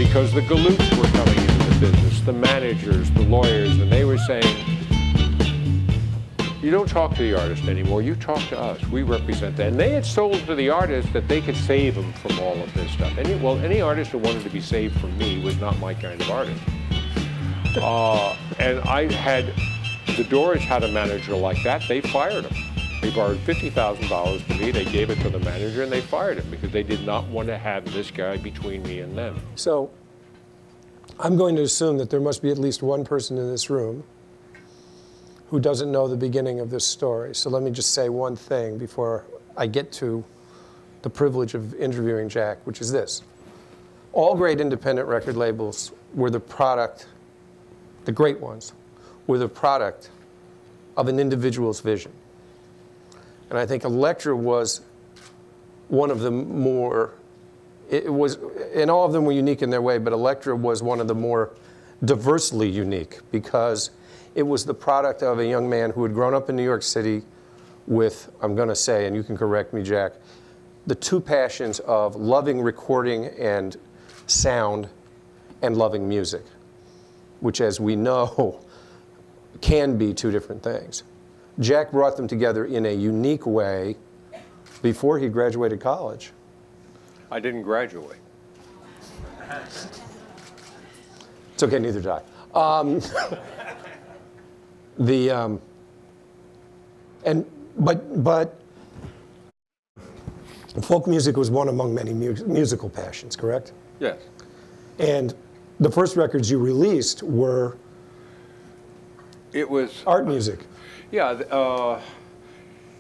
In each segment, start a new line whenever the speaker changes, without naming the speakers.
because the galoots were coming into the business, the managers, the lawyers, and they were saying, you don't talk to the artist anymore, you talk to us, we represent that. And they had sold to the artist that they could save him from all of this stuff. Any artist who wanted to be saved from me was not my kind of artist. And the Doors had a manager like that, they fired him. They borrowed $50,000 from me, they gave it to the manager, and they fired him because they did not want to have this guy between me and them.
So, I'm going to assume that there must be at least one person in this room who doesn't know the beginning of this story. So let me just say one thing before I get to the privilege of interviewing Jac, which is this. All great independent record labels were the product, the great ones, were the product of an individual's vision. And I think Elektra was one of the more, and all of them were unique in their way, but Elektra was one of the more diversely unique because it was the product of a young man who had grown up in New York City with, I'm going to say, and you can correct me, Jac, the two passions of loving recording and sound and loving music, which, as we know, can be two different things. Jac brought them together in a unique way before he graduated college.
I didn't graduate.
It's okay, neither did I. But folk music was one among many musical passions, correct?
Yes.
And the first records you released were art music.
Yeah,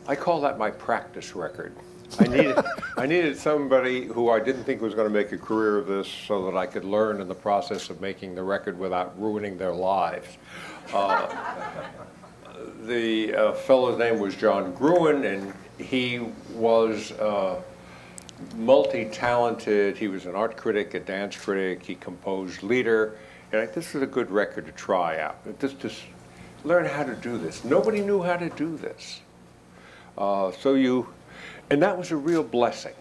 I call that my practice record. I needed somebody who I didn't think was going to make a career of this so that I could learn in the process of making the record without ruining their lives. The fellow's name was John Gruen, and he was multi-talented. He was an art critic, a dance critic, he composed leader, and this is a good record to try out. Just learn how to do this. Nobody knew how to do this. And that was a real blessing.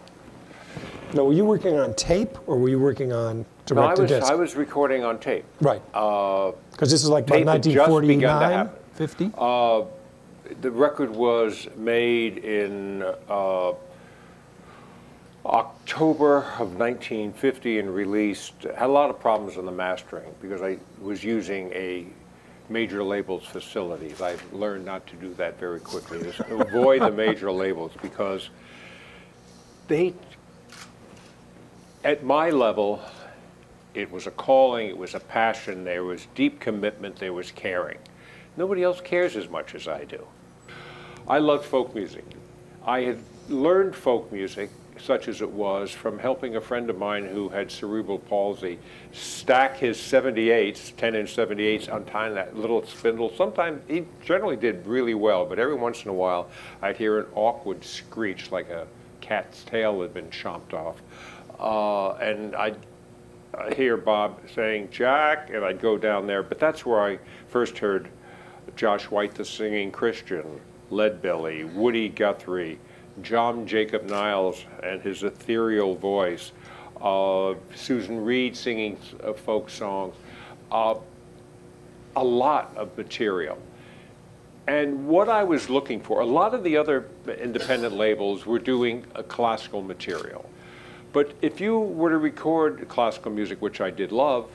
Now, were you working on tape, or were you working on direct-to-disc?
I was recording on tape.
Right. Because this is like about 1949, 50?
The record was made in October of 1950 and released. Had a lot of problems in the mastering because I was using a major labels facilities. I learned not to do that very quickly. Just avoid the major labels because at my level, it was a calling, it was a passion, there was deep commitment, there was caring. Nobody else cares as much as I do. I loved folk music. I had learned folk music, such as it was, from helping a friend of mine who had cerebral palsy stack his 78s, 10-inch 78s, untying that little spindle. Sometimes he generally did really well, but every once in a while I'd hear an awkward screech like a cat's tail had been chomped off. And I'd hear Bob saying, "Jac," and I'd go down there. But that's where I first heard Josh White, the singing Christian, Leadbelly, Woody Guthrie, John Jacob Niles and his ethereal voice, Susan Reed singing folk songs, a lot of material. And what I was looking for, a lot of the other independent labels were doing classical material. But if you were to record classical music, which I did love,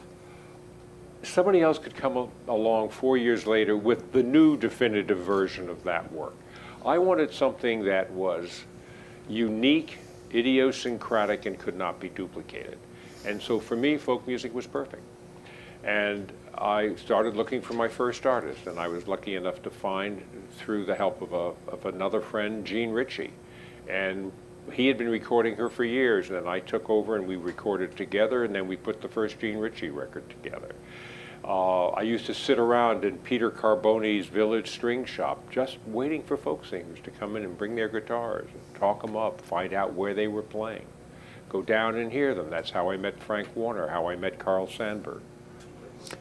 somebody else could come along 4 years later with the new definitive version of that work. I wanted something that was unique, idiosyncratic, and could not be duplicated. And so for me, folk music was perfect. And I started looking for my first artist, and I was lucky enough to find, through the help of another friend, Jean Ritchie. And he had been recording her for years, and then I took over and we recorded together, and then we put the first Jean Ritchie record together. I used to sit around in Peter Carboni's Village String Shop just waiting for folk singers to come in and bring their guitars, and talk them up, find out where they were playing. Go down and hear them. That's how I met Frank Warner, how I met Carl Sandburg.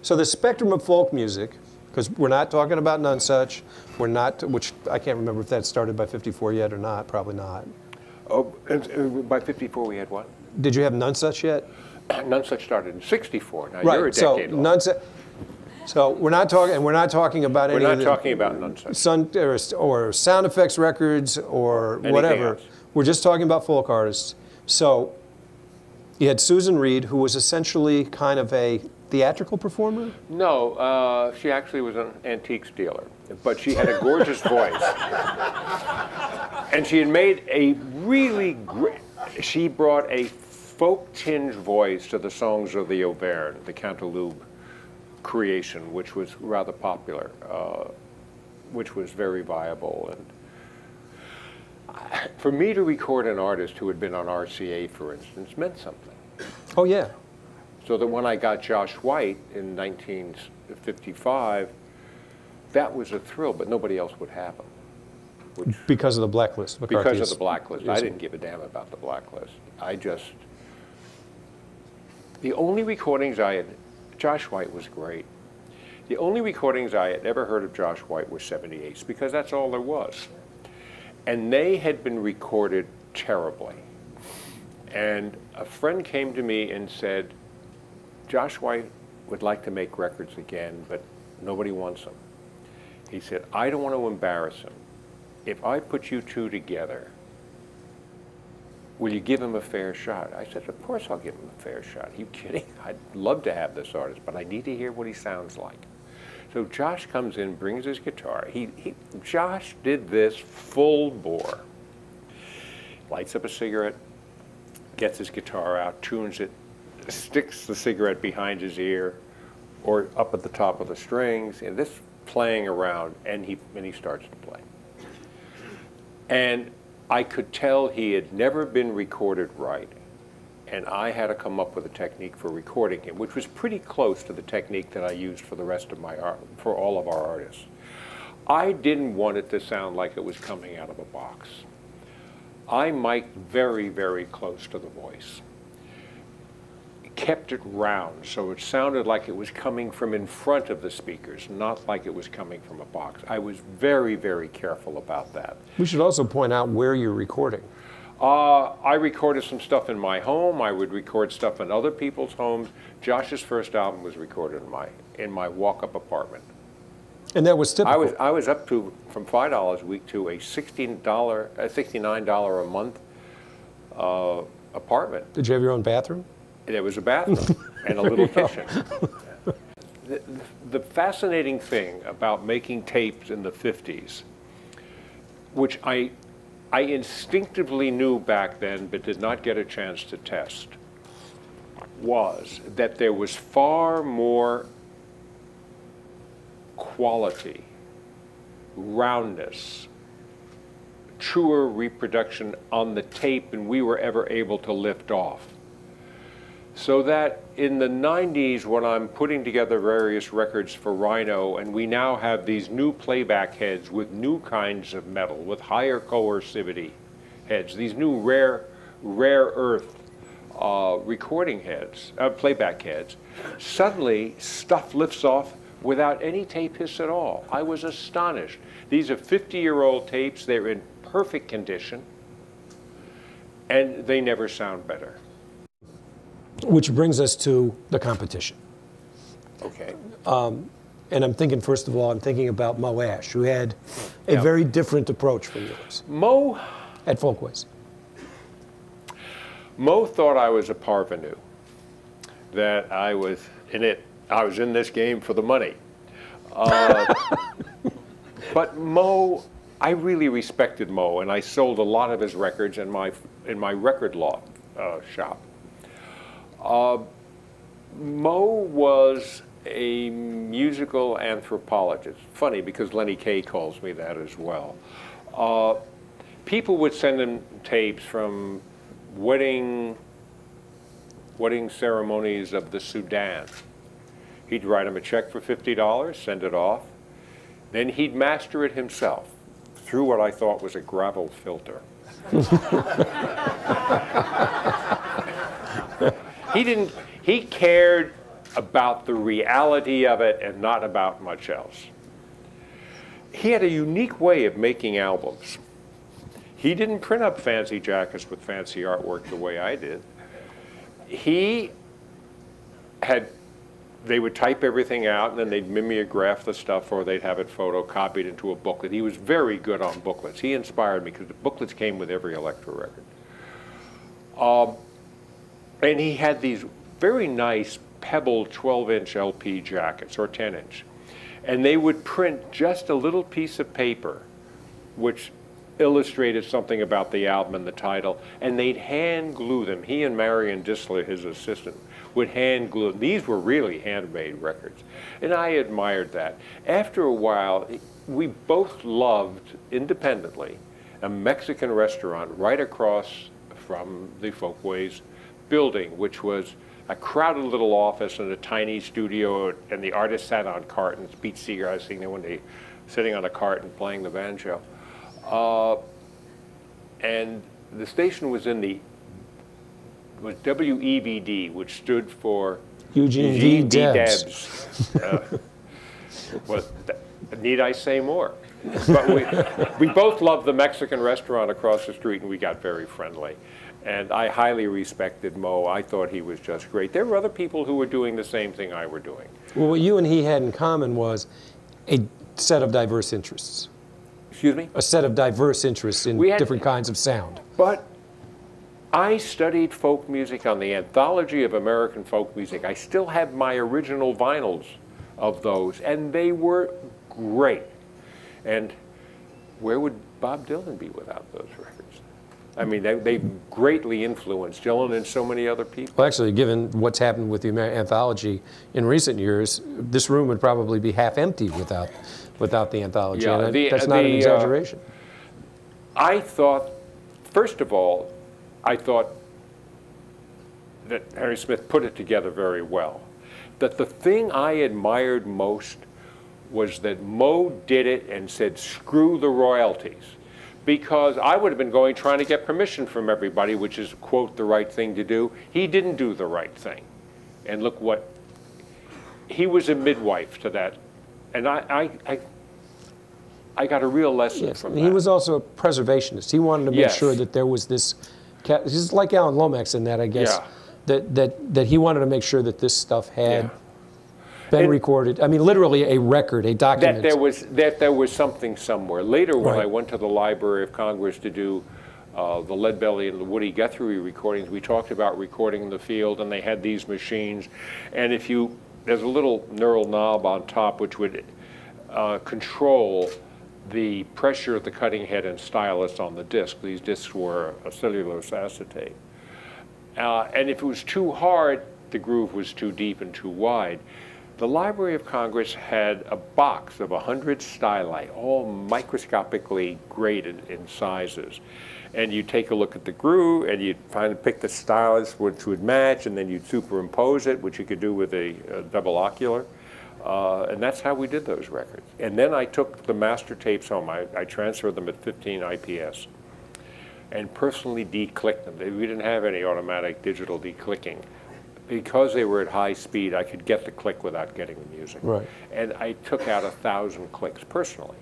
So the spectrum of folk music, because we're not talking about Nonesuch, we're not, which I can't remember if that started by 54 yet or not, probably not.
Oh, by 54 we had what?
Did you have Nonesuch yet?
Nonesuch started in '64. Now
Right.
you're a decade off.
So we're not talking, and we're not talking about any.
We're
of
not talking about Nonesuch.
Or sound effects records or
Anything
whatever.
else.
We're just talking about folk artists. So you had Susan Reed, who was essentially kind of a theatrical performer?
No, she actually was an antiques dealer, but she had a gorgeous voice. And she had made a really great, she brought a folk-tinged voice to the songs of the Auvergne, the Cantaloupe creation, which was rather popular, which was very viable. And for me to record an artist who had been on RCA, for instance, meant something.
Oh, yeah.
So that when I got Josh White in 1955, that was a thrill, but nobody else would have him.
Because of the blacklist.
Because of the blacklist. I didn't give a damn about the blacklist. The only recordings I had, Josh White was great. The only recordings I had ever heard of Josh White were 78s, because that's all there was. And they had been recorded terribly. And a friend came to me and said, Josh White would like to make records again, but nobody wants them. He said, I don't want to embarrass him. If I put you two together, will you give him a fair shot? I said, of course I'll give him a fair shot. Are you kidding? I'd love to have this artist, but I need to hear what he sounds like. So Josh comes in, brings his guitar. Josh did this full bore. Lights up a cigarette, gets his guitar out, tunes it, sticks the cigarette behind his ear or up at the top of the strings, and this playing around, and he starts to play. And I could tell he had never been recorded right, and I had to come up with a technique for recording him, which was pretty close to the technique that I used for the rest of my art, for all of our artists. I didn't want it to sound like it was coming out of a box. I mic'd very, very close to the voice. Kept it round, so it sounded like it was coming from in front of the speakers, not like it was coming from a box. I was very, very careful about that.
We should also point out where you're recording.
I recorded some stuff in my home. I would record stuff in other people's homes. Josh's first album was recorded in my walk-up apartment.
And that was typical.
I was up to, from $5 a week to a $69 a month apartment.
Did you have your own bathroom?
There was a bathroom and a little kitchen. The fascinating thing about making tapes in the 50s, which I instinctively knew back then but did not get a chance to test, was that there was far more quality, roundness, truer reproduction on the tape than we were ever able to lift off. So that in the 90s, when I'm putting together various records for Rhino, and we now have these new playback heads with new kinds of metal, with higher coercivity heads, these new rare earth recording heads, playback heads, suddenly stuff lifts off without any tape hiss at all. I was astonished. These are 50-year-old tapes. They're in perfect condition, and they never sound better.
Which brings us to the competition.
Okay.
And I'm thinking, first of all, I'm thinking about Moe Asch, who had a very different approach from yours.
Moe,
at Folkways.
Moe thought I was a parvenu, that I was in it. I was in this game for the money. But Moe, I really respected Moe, and I sold a lot of his records in my record loft shop. Moe was a musical anthropologist. Funny, because Lenny Kaye calls me that as well. People would send him tapes from wedding ceremonies of the Sudan. He'd write him a check for $50, send it off. Then he'd master it himself through what I thought was a gravel filter. He cared about the reality of it and not about much else. He had a unique way of making albums. He didn't print up fancy jackets with fancy artwork the way I did. He they would type everything out, and then they'd mimeograph the stuff, or they'd have it photocopied into a booklet. He was very good on booklets. He inspired me because the booklets came with every Elektra record. And he had these very nice pebble 12-inch LP jackets, or 10-inch. And they would print just a little piece of paper which illustrated something about the album and the title, and they'd hand glue them. He and Marion Disler, his assistant, would hand glue them. These were really handmade records, and I admired that. After a while, we both loved, independently, a Mexican restaurant right across from the Folkways building, which was a crowded little office and a tiny studio, and the artist sat on cartons. Pete Seeger, I was seeing them one day sitting on a cart and playing the banjo. And the station was was WEVD, which stood for
Eugene V. Debs.
Need I say more? But we both loved the Mexican restaurant across the street, and we got very friendly. And I highly respected Moe. I thought he was just great. There were other people who were doing the same thing I were doing.
Well, what you and he had in common was a set of diverse interests.
Excuse me?
A set of diverse interests in different kinds of sound.
But I studied folk music on the Anthology of American Folk Music. I still have my original vinyls of those, and they were great. And where would Bob Dylan be without those records? I mean, they greatly influenced Dylan and so many other people.
Well, actually, given what's happened with the Anthology in recent years, this room would probably be half empty without the Anthology.
Yeah,
and that's not an exaggeration.
I thought, first of all, I thought that Harry Smith put it together very well. That the thing I admired most was that Moe did it and said, screw the royalties. Because I would have been trying to get permission from everybody, which is, quote, the right thing to do. He didn't do the right thing. And look what, he was a midwife to that. And I got a real lesson from that.
He was also a preservationist. He wanted to make sure that there was this, he's like Alan Lomax in that, I guess, that he wanted to make sure that this stuff had been recorded. I mean, literally a record, a document.
That there was something somewhere. Later, when I went to the Library of Congress to do the Lead Belly and the Woody Guthrie recordings, we talked about recording in the field, and they had these machines. And there's a little neural knob on top which would control the pressure of the cutting head and stylus on the disc. These discs were a cellulose acetate. And if it was too hard, the groove was too deep and too wide. The Library of Congress had a box of 100 styli, all microscopically graded in sizes. And you'd take a look at the groove, and you'd pick the stylus which would match, and then you'd superimpose it, which you could do with a double ocular. And that's how we did those records. And then I took the master tapes home. I transferred them at 15 IPS and personally declicked them. We didn't have any automatic digital declicking. Because they were at high speed, I could get the click without getting the music.
Right.
And I took out 1,000 clicks personally.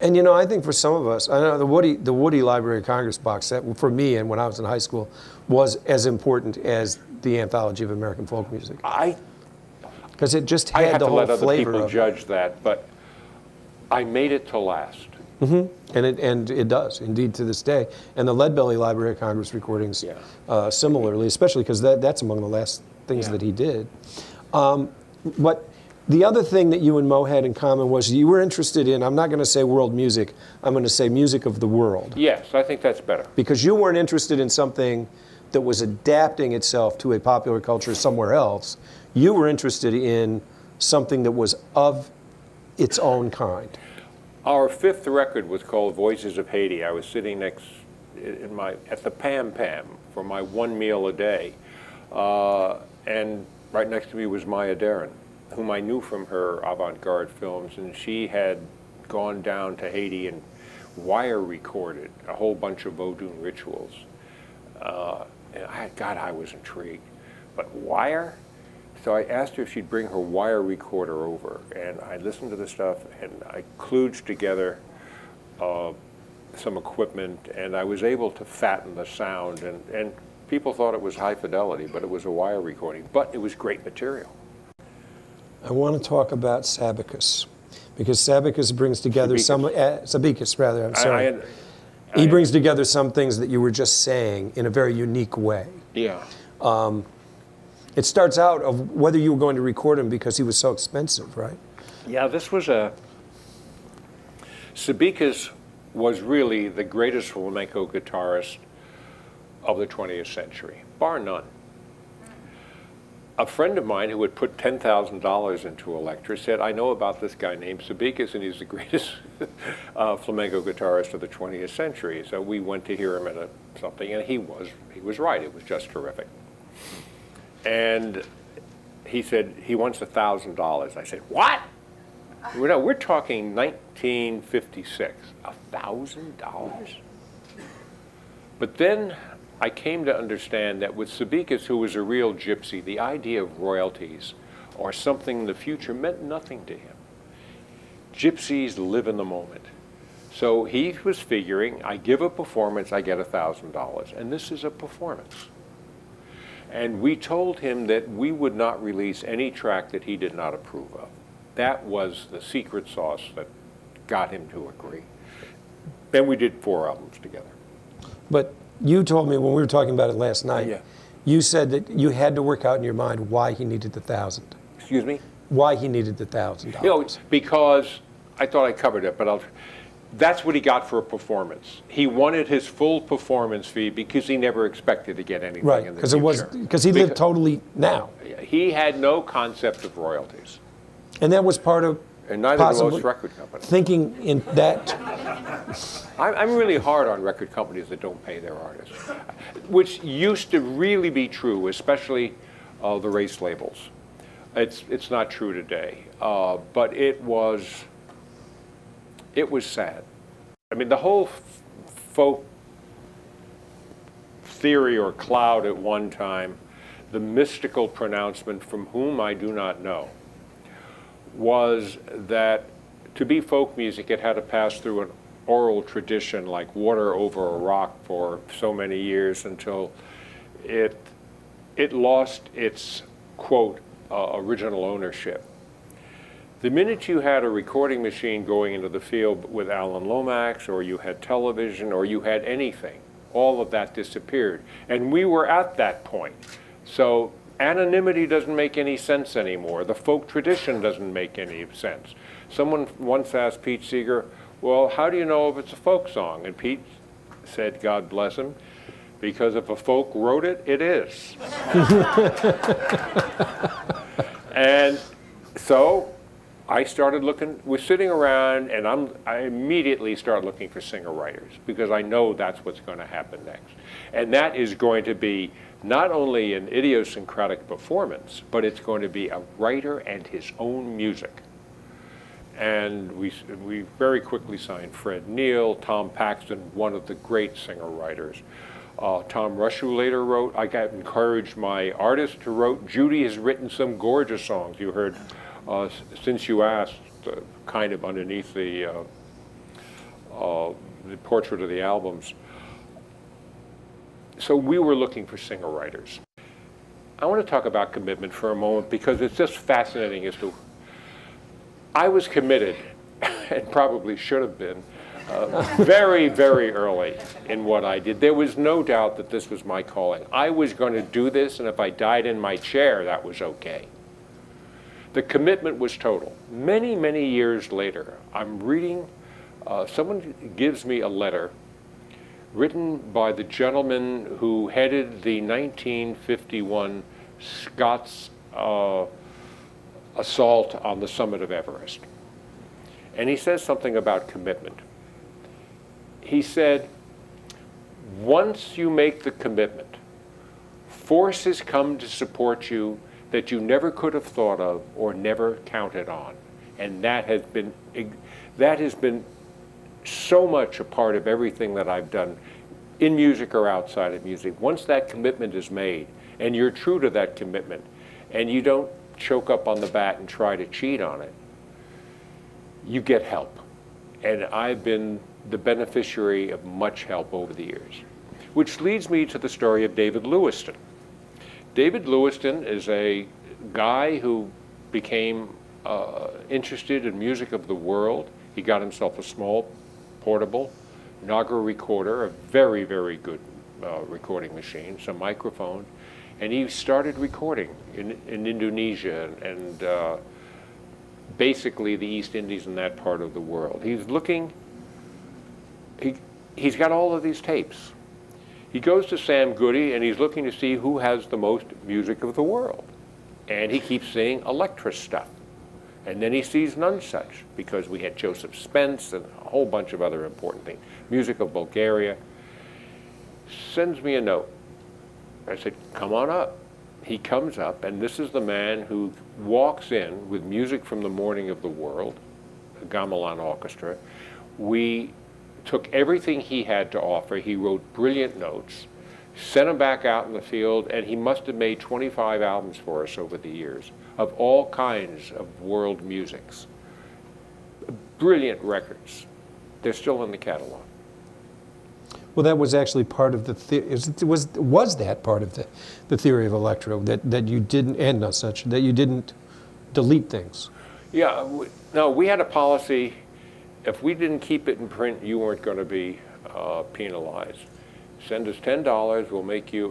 And you know, I think for some of us, I know the Woody Library of Congress box set, for me and when I was in high school, was as important as the Anthology of American Folk Music. Because it just had the whole flavor of it. I have to let other people judge that, but
I made it to last.
Mm-hmm. And it does, indeed, to this day. And the Leadbelly Library of Congress recordings, similarly, especially because that's among the last things that he did. But the other thing that you and Moe had in common was you were interested in, I'm not going to say world music, I'm going to say music of the world.
Yes, I think that's better.
Because you weren't interested in something that was adapting itself to a popular culture somewhere else. You were interested in something that was of its own kind.
Our fifth record was called Voices of Haiti. I was sitting at the Pam Pam for my one meal a day. And right next to me was Maya Deren, whom I knew from her avant-garde films. And she had gone down to Haiti and wire recorded a whole bunch of Vodun rituals. And God, I was intrigued. But wire? So I asked her if she'd bring her wire recorder over, and I listened to the stuff, and I kludged together some equipment, and I was able to fatten the sound, and People thought it was high fidelity, but it was a wire recording. But it was great material.
I want to talk about Saavik, because Saavik brings together Saavik, rather, I'm sorry. He brings together some things that you were just saying in a very unique way.
Yeah.
It starts out of whether you were going to record him because he was so expensive, right?
Yeah, this was Saavik was really the greatest flamenco guitarist of the 20th century, bar none. A friend of mine who had put $10,000 into Elektra said, I know about this guy named Saavik, and he's the greatest flamenco guitarist of the 20th century. So we went to hear him at something, and he was right. It was just terrific. And he said, he wants $1,000. I said, what? No, we're talking 1956, $1,000? But then I came to understand that with Saavik, who was a real gypsy, the idea of royalties or something in the future meant nothing to him. Gypsies live in the moment. So he was figuring, I give a performance, I get $1,000, and this is a performance. And we told him that we would not release any track that he did not approve of. That was the secret sauce that got him to agree. Then we did 4 albums together.
But you told me when we were talking about it last night,
yeah.
You said that you had to work out in your mind why he needed the $1,000.
Excuse me?
Why he needed the $1,000.
You know, because I thought I covered it, but that's what he got for a performance. He wanted his full performance fee because he never expected to get anything in the future.
Because he lived totally now.
He had no concept of royalties.
And that was part of
and neither do most record companies.
Thinking in that.
I'm really hard on record companies that don't pay their artists, which used to really be true, especially the race labels. It's not true today, but it was sad. I mean, the whole folk theory or cloud at one time, the mystical pronouncement from whom I do not know, was that to be folk music, it had to pass through an oral tradition like water over a rock for so many years until it lost its, quote, original ownership. The minute you had a recording machine going into the field with Alan Lomax, or you had television, or you had anything, all of that disappeared. And we were at that point. So anonymity doesn't make any sense anymore. The folk tradition doesn't make any sense. Someone once asked Pete Seeger, well, how do you know if it's a folk song? And Pete said, God bless him, because if a folk wrote it, it is. And so I started looking, we're sitting around, and I immediately start looking for singer-writers, because I know that's what's going to happen next. And that is going to be not only an idiosyncratic performance, but it's going to be a writer and his own music. And we very quickly signed Fred Neil, Tom Paxton, one of the great singer-writers. Tom Rush, who later wrote, I got encouraged my artist who wrote, Judy has written some gorgeous songs. You heard Since You Asked, kind of underneath the portrait of the albums. So we were looking for singer-writers. I want to talk about commitment for a moment because it's just fascinating as to, I was committed, and probably should have been, very, very early in what I did. There was no doubt that this was my calling. I was going to do this, and if I died in my chair, that was okay. The commitment was total. Many, many years later, I'm reading, someone gives me a letter written by the gentleman who headed the 1951 Scots assault on the summit of Everest. And he says something about commitment. He said, once you make the commitment, forces come to support you that you never could have thought of or never counted on. And that has been so much a part of everything that I've done in music or outside of music. Once that commitment is made, and you're true to that commitment, and you don't choke up on the bat and try to cheat on it, you get help. And I've been the beneficiary of much help over the years. Which leads me to the story of David Lewiston. David Lewiston is a guy who became interested in music of the world. He got himself a small, portable Nagra recorder, a very, very good recording machine, some microphones, and he started recording in Indonesia and basically the East Indies and that part of the world. He's looking, he's got all of these tapes. He goes to Sam Goody and he's looking to see who has the most music of the world. And he keeps seeing Elektra stuff. And then he sees none such, because we had Joseph Spence and a whole bunch of other important things. Music of Bulgaria. Sends me a note. I said, come on up. He comes up, and this is the man who walks in with music from the Morning of the World, the Gamelan Orchestra. We took everything he had to offer. He wrote brilliant notes, sent them back out in the field, and he must have made 25 albums for us over the years of all kinds of world musics. Brilliant records. They're still in the catalog.
Well, that was actually part of the was that part of the theory of Elektra, that you didn't, and no such, that you didn't delete things?
Yeah, no, we had a policy, if we didn't keep it in print, you weren't going to be penalized. Send us $10, we'll make you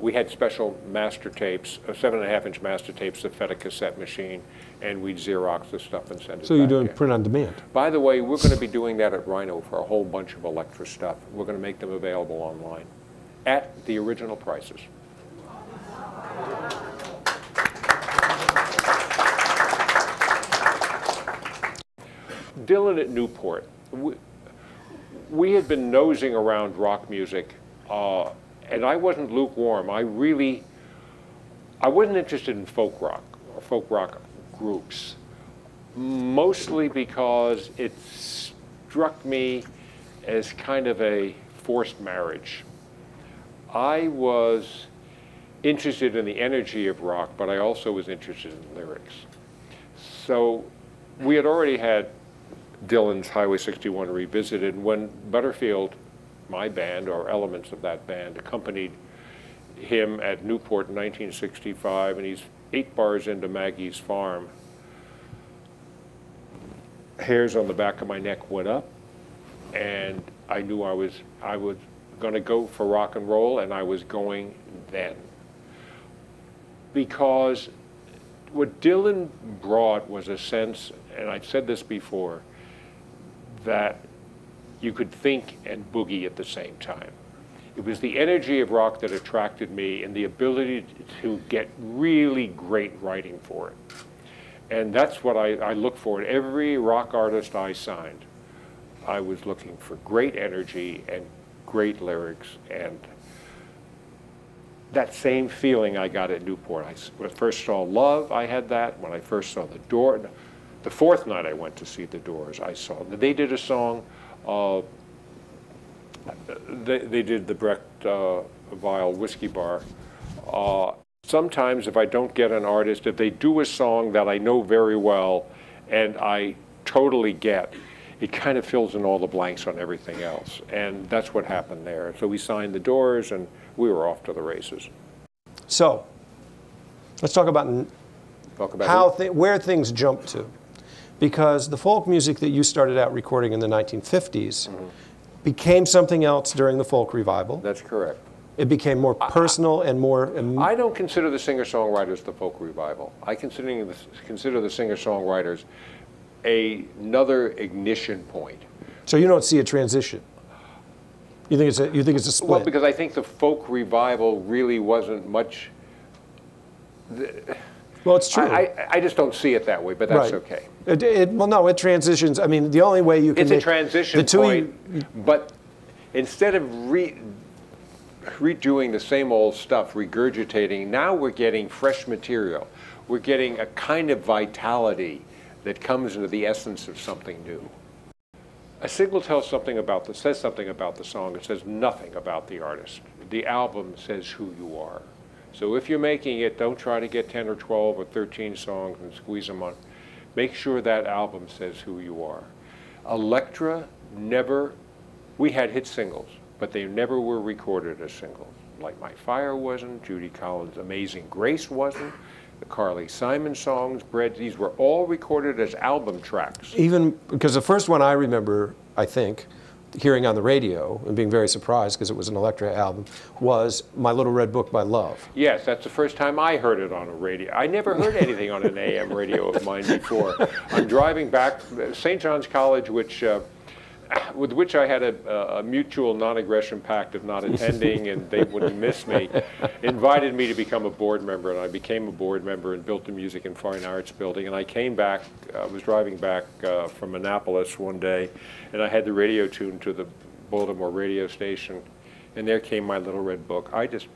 we had special master tapes, 7.5-inch master tapes that fed a cassette machine, and we'd Xerox the stuff and send it back.
So you're doing print on demand?
By the way, we're going to be doing that at Rhino for a whole bunch of Elektra stuff. We're going to make them available online at the original prices. Dylan at Newport. We had been nosing around rock music, and I wasn't lukewarm. I wasn't interested in folk rock or folk rock groups, mostly because it struck me as kind of a forced marriage. I was interested in the energy of rock, but I also was interested in lyrics. So we had already had Dylan's Highway 61 revisited. When Butterfield, my band, or elements of that band, accompanied him at Newport in 1965, and he's 8 bars into Maggie's Farm, hairs on the back of my neck went up, and I knew I was going to go for rock and roll, and I was going then. Because what Dylan brought was a sense, and I've said this before, that you could think and boogie at the same time. It was the energy of rock that attracted me, and the ability to get really great writing for it. And that's what I look for. Every rock artist I signed, I was looking for great energy and great lyrics, and that same feeling I got at Newport. When I first saw Love, I had that. When I first saw The Doors, the 4th night I went to see The Doors, I saw they did a song. They did the Brecht Vial Whiskey Bar. Sometimes if I don't get an artist, if they do a song that I know very well and I totally get, it kind of fills in all the blanks on everything else. And that's what happened there. So we signed The Doors and we were off to the races.
So let's talk about where things jumped to. Because the folk music that you started out recording in the 1950s became something else during the folk revival.
That's correct.
It became more personal and more...
I don't consider the singer-songwriters the folk revival. I consider the singer-songwriters another ignition point.
So you don't see a transition? You think it's a split?
Well, because I think the folk revival really wasn't much...
Well, it's true.
I just don't see it that way, but that's okay.
Well, no, it transitions. I mean, the only way you can...
It's a transition point, but instead of redoing the same old stuff, regurgitating, now we're getting fresh material. We're getting a kind of vitality that comes into the essence of something new. A single says something about the song. It says nothing about the artist. The album says who you are. So if you're making it, don't try to get 10 or 12 or 13 songs and squeeze them on. Make sure that album says who you are. Elektra never, we had hit singles, but they never were recorded as singles. Light My Fire wasn't, Judy Collins' Amazing Grace wasn't, the Carly Simon songs, Bread, these were all recorded as album tracks.
Even, because the first one I remember, I think, hearing on the radio and being very surprised because it was an Elektra album, was My Little Red Book by Love.
Yes, that's the first time I heard it on a radio. I never heard anything on an AM radio of mine before. I'm driving back, St. John's College, with which I had a mutual non-aggression pact of not attending and they wouldn't miss me, invited me to become a board member, and I became a board member and built the Music and Fine Arts building. And I came back, I was driving back from Annapolis one day, and I had the radio tuned to the Baltimore radio station, and there came My Little Red Book. I just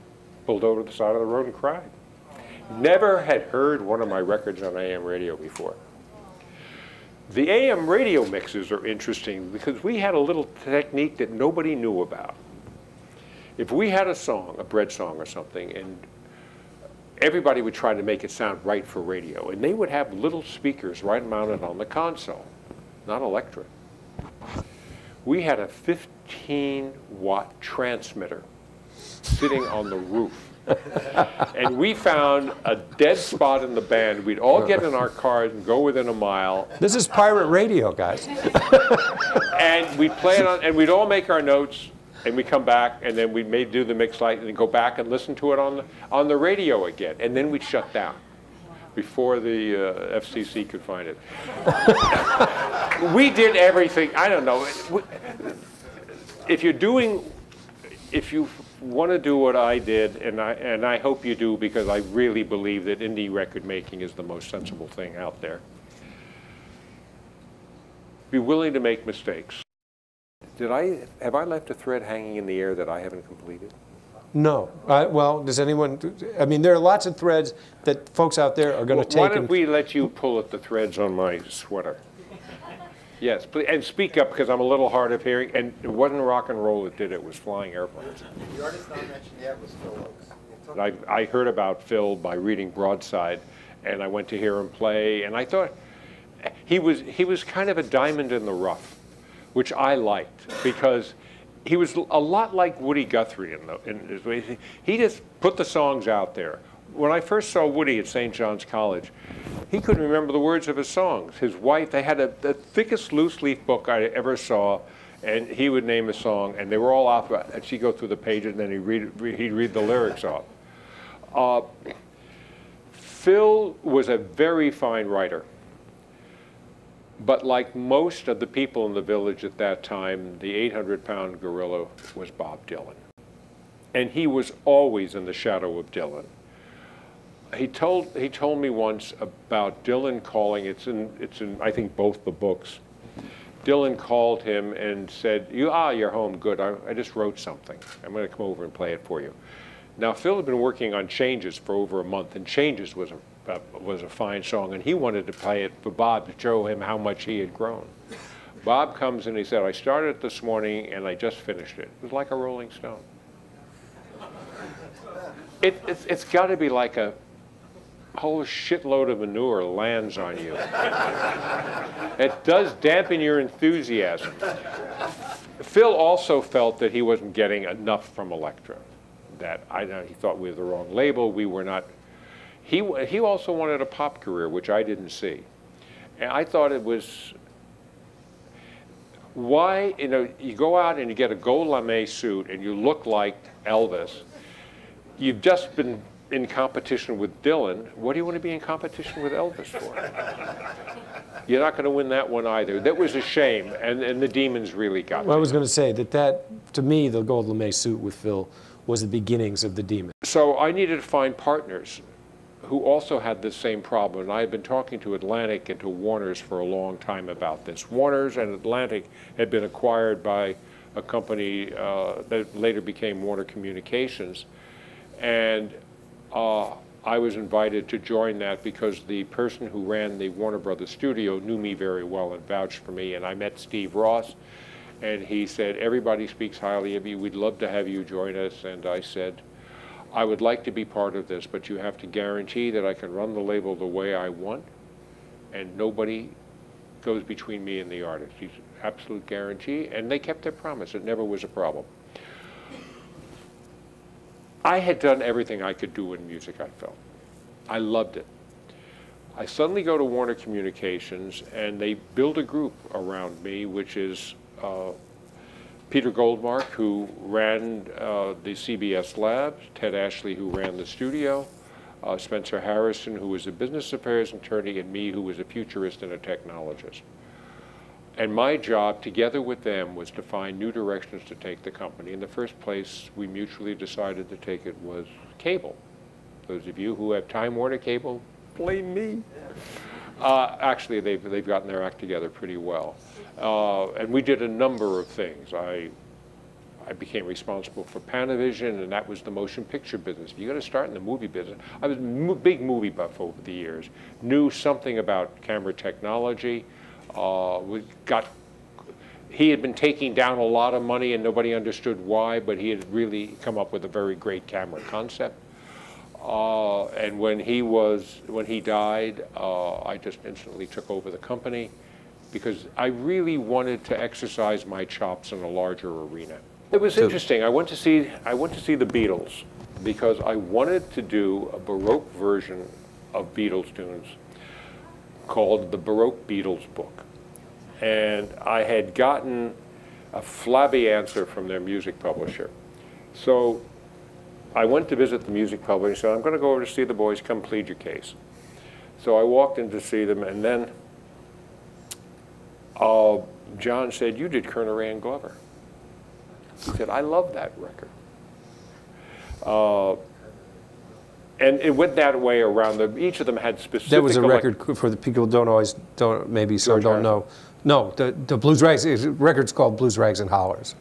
pulled over to the side of the road and cried. Never had heard one of my records on AM radio before. The AM radio mixes are interesting because we had a little technique that nobody knew about. If we had a song, a Bread song or something, and everybody would try to make it sound right for radio, and they would have little speakers right mounted on the console, not Elektra. We had a 15-watt transmitter sitting on the roof. And we found a dead spot in the band. We'd all get in our cars and go within a mile.
This is pirate radio, guys.
And we'd play it on, and we'd all make our notes, and we'd come back, and then we'd do the mix light, and then go back and listen to it on the radio again. And then we'd shut down before the FCC could find it. We did everything. I don't know. If you want to do what I did, and I hope you do, because I really believe that indie record making is the most sensible thing out there. Be willing to make mistakes. Have I left a thread hanging in the air that I haven't completed?
No. Well, does anyone? I mean, there are lots of threads that folks out there are going to take.
Why don't we let you pull at the threads on my sweater? Yes, please, and speak up, because I'm a little hard of hearing, and it wasn't rock and roll that did it, it was flying airplanes.
The artist not mentioned yet was Phil Oakes.
I heard about Phil by reading Broadside, and I went to hear him play, and I thought he was kind of a diamond in the rough, which I liked, because he was a lot like Woody Guthrie in his way. He just put the songs out there. When I first saw Woody at St. John's College, he couldn't remember the words of his songs. His wife, they had the thickest loose leaf book I ever saw, and he would name a song, and they were all off, and she'd go through the pages, and then he'd read the lyrics off. Phil was a very fine writer, but like most of the people in the village at that time, the 800-pound gorilla was Bob Dylan. And he was always in the shadow of Dylan. He told me once about Dylan calling, it's in I think both the books. Dylan called him and said, you're home, good, I just wrote something. I'm going to come over and play it for you. Now, Phil had been working on Changes for over a month, and Changes was a fine song, and he wanted to play it for Bob to show him how much he had grown. Bob comes and he said, I started it this morning and I just finished it. It was like a Rolling Stone. It's got to be like a whole shitload of manure lands on you. It does dampen your enthusiasm. Phil also felt that he wasn't getting enough from Elektra. That he thought we were the wrong label. We were not. He also wanted a pop career, which I didn't see. And I thought it was, why, you go out and you get a gold lame suit and you look like Elvis. You've just been in competition with Dylan. What do you want to be in competition with Elvis for? You're not going to win that one either. That was a shame, and the demons really got
Well, I was going to say that, to me, the gold lame suit with Phil was the beginnings of the demons.
So I needed to find partners who also had the same problem. And I had been talking to Atlantic and to Warner's for a long time about this. Warner's and Atlantic had been acquired by a company that later became Warner Communications. And I was invited to join that because the person who ran the Warner Brothers studio knew me very well and vouched for me. And I met Steve Ross, and he said, everybody speaks highly of you. We'd love to have you join us. And I said, I would like to be part of this, but you have to guarantee that I can run the label the way I want, and nobody goes between me and the artist. It's an absolute guarantee, and they kept their promise. It never was a problem. I had done everything I could do in music, I felt. I loved it. I suddenly go to Warner Communications, and they build a group around me, which is Peter Goldmark, who ran the CBS Labs, Ted Ashley, who ran the studio, Spencer Harrison, who was a business affairs attorney, and me, who was a futurist and a technologist. And my job, together with them, was to find new directions to take the company. In the first place, we mutually decided to take it was cable. Those of you who have Time Warner Cable, blame me. Actually, they've gotten their act together pretty well. And we did a number of things. I became responsible for Panavision, and that was the motion picture business. If you're going to start in the movie business, I was a big movie buff over the years, knew something about camera technology. He had been taking down a lot of money and nobody understood why, but he had really come up with a very great camera concept. And when he died, I just instantly took over the company because I really wanted to exercise my chops in a larger arena. It was interesting. I went to see the Beatles because I wanted to do a Baroque version of Beatles tunes called the Baroque Beatles Book. And I had gotten a flabby answer from their music publisher. So I went to visit the music publisher and said, I'm going to go over to see the boys, come plead your case. So I walked in to see them, and then John said, you did Kerner and Glover. He said, I love that record. And it went that way around. Each of them had specific.
That was a record for the people who maybe some don't know. No, the Blues Rags record's called Blues Rags and Hollers.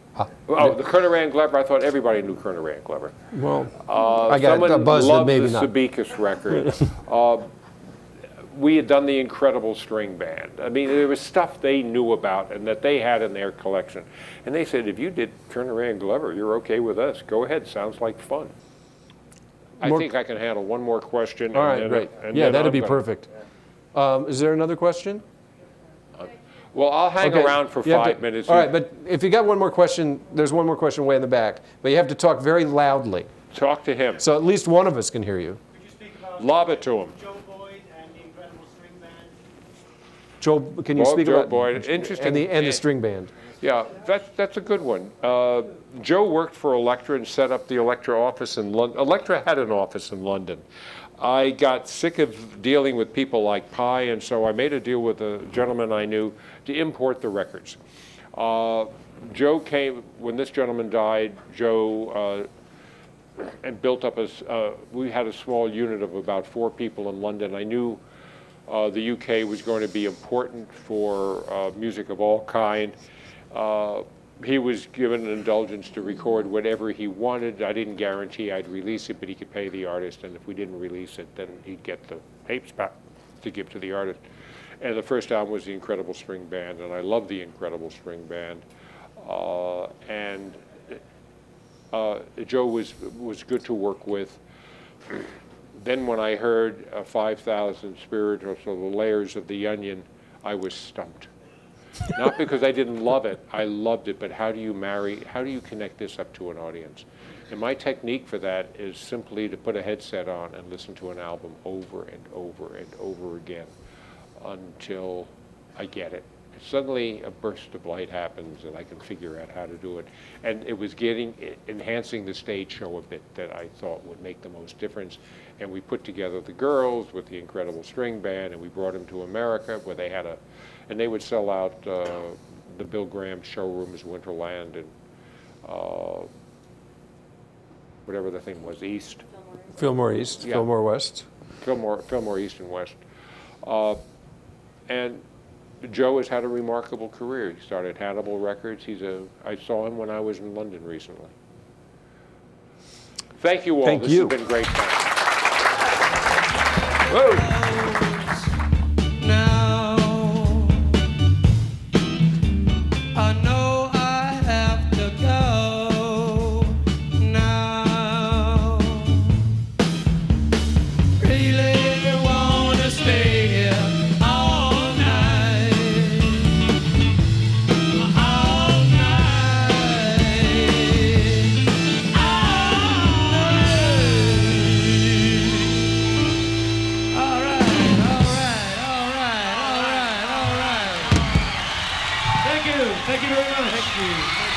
Oh, the Kerner and Glover. I thought everybody knew Kerner and Glover.
Well, I got a buzz that maybe not.
Someone loved the Saavik record. We had done the Incredible String Band. I mean, there was stuff they knew about and that they had in their collection. And they said, if you did Kerner and Glover, you're okay with us. Go ahead, sounds like fun. I think I can handle one more question.
All right, great. Yeah, that'd be perfect. Is there another question?
Well, I'll hang around for 5 minutes.
All right, but if you got one more question, there's one more question way in the back. But you have to talk very loudly.
Talk to him.
So at least one of us can hear you.
Could you speak about
Lob it to him.
Joe Boyd and the Incredible String Band?
Joe, can you speak
Joe
about
Boyd. Interesting.
And the string band?
Yeah, that's a good one. Joe worked for Elektra and set up the Elektra office in London. Elektra had an office in London. I got sick of dealing with people like Pi, and so I made a deal with a gentleman I knew to import the records. Joe came, when this gentleman died, Joe and built up we had a small unit of about 4 people in London. I knew the UK was going to be important for music of all kind. He was given an indulgence to record whatever he wanted. I didn't guarantee I'd release it, but he could pay the artist, and if we didn't release it, then he'd get the tapes back to give to the artist. And the first album was the Incredible String Band, and I love the Incredible String Band. Joe was good to work with. Then when I heard 5,000 Spirit, or so the Layers of the Onion, I was stumped. Not because I didn't love it, I loved it, but how do you connect this up to an audience? And my technique for that is simply to put a headset on and listen to an album over and over and over again until I get it. Suddenly a burst of light happens and I can figure out how to do it. And it was enhancing the stage show a bit that I thought would make the most difference. And we put together the girls with the Incredible String Band, and we brought them to America where they had and they would sell out the Bill Graham showrooms, Winterland, and whatever the thing was, East.
Fillmore East, yeah. Fillmore West.
Fillmore East and West. And Joe has had a remarkable career. He started Hannibal Records. I saw him when I was in London recently. Thank you all.
Thank you.
This has been great fun.
Whoa.
Thank you very much. Thank you.